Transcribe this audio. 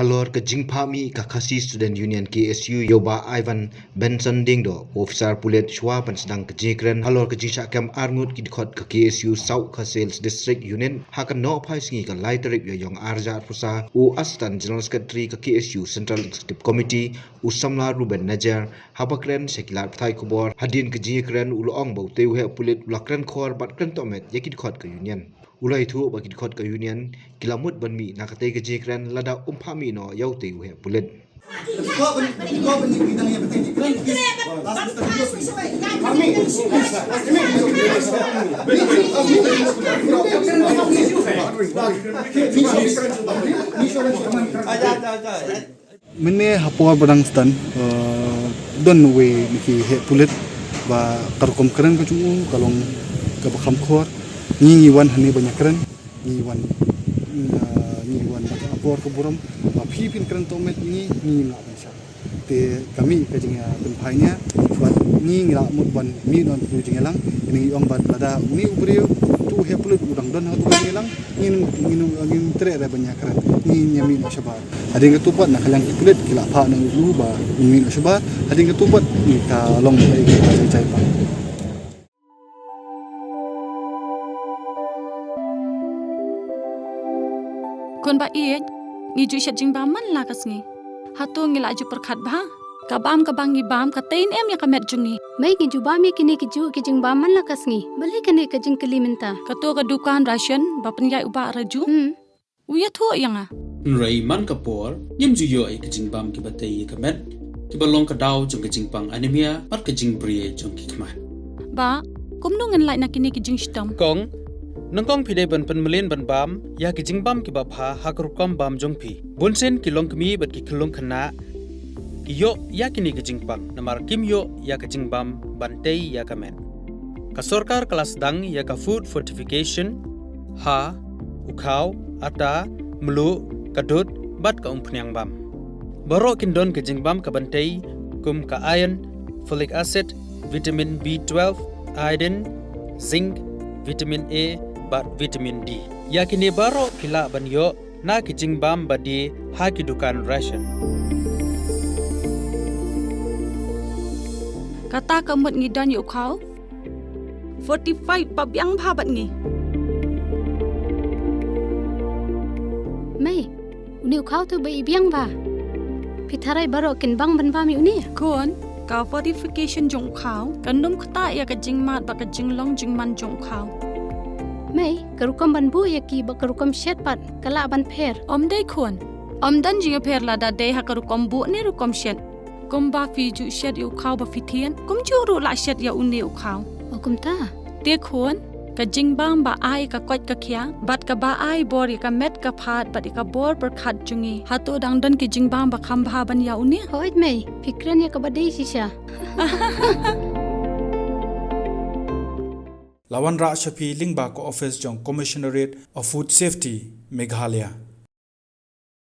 halor ke jingpha mi ka khasi student union KSU yoba Ivan Benson Diengdoh Ophisar Pulit shwa pan sedang ke Kren halor ke jisha kam arngut ki khot ke KSU South ka sales district union hakan no phai singi ka lai tarik yo yong arja pusa u assistant general secretary ke KSU central executive committee u samla Ruben Najar habakren sekilar thai khobor hadin ke Kren u loong bau teu he Pulit lakren Khor bat kren Tohmet yakit khot ke union ulai thu bagi khot ke union kilamut banmi nakate ke Kren lada umpami no yau teu he Pulit Mene hapua badang stan don we niki he Pulit ba karkom Kren ko chung kalong ka bakam Khor ni wan hani banyak Kren ni wan bata apor ko buram phi pin Kren Tohmet ni la bansa te kami ka jinga ben phainya bat ni la mut ban mi non tu jinga lang ni ong bat lada ni ubrio tu he Pulit udang don ha tu jinga lang ni tre ada banyak Kren ni nyami no shabar ading ketupat nak kalang Pulit kila Phah nang lu ba mi no shabar ading ketupat ni ka long ai cai pa Kon ba iet ngi ju shat jing ba man la kas ngi hato ngi la ju perkhat ba ka bam ka bangi bam ka tein em ya ka met jungi mai ngi ju ba mi kini ki ju ki jing ba man la kas ngi bale kane ka jing kali minta ka to ka dukan ration ba penyai uba raju uya tho yanga Rai man kapor yim ju yo ai ka jing bam ki batei ka met ki balong ka daw jong ka jing pang anemia pat ka jing brie jong ki kma ba kum nu ngan lai na kini ki jing stam kong nangkong pide ban penmelin ban bam ya ki jing bam ki ba Phah hakrukom bam jong pi bunsen ki long kmi bat ki khulung khana ki yo ya kini ki jing pang namar kim yo ya ka jing bam bantei ya ka men ka sarkar kelas dang ya ka food fortification ha ukhaw ata melu kadut bat ka umpnyang bam baro kin don ka jing bam ka bantei kum ka iron folic acid vitamin B12 iodine zinc vitamin A bat vitamin D yakini baro kila banyo na kijing bam badi ha ki dukan ration kata ka mut ngi dan yu khau 45 pa byang pha bat ngi mai uni khau tu bai biang ba pitharai baro kin bang ban ba mi uni kon ka fortification jong khau kanum khata ya ka jing mat ba ka jing long jing man jong khau mai karukam ban bu ya ki ba karukam shet pat kala ban pher om dei khon om dan jing pher la da dei ha ka rukom bu ne rukom shet kum ba fi ju shet yu khau ba fithian kum ju ru la shet ya uni u khau okum ta te khon ka jing bam ba ai ka kwat ka khya bat ka ba ai bor ka met ka phat bat ka bor per khat jungi hato dang dan ki jing bam ba kham bha ban ya uni hoit mai fikran ya ka badai sisha Lawan Ra Shafi Lingba ko office jong Commissionerate of Food Safety Meghalaya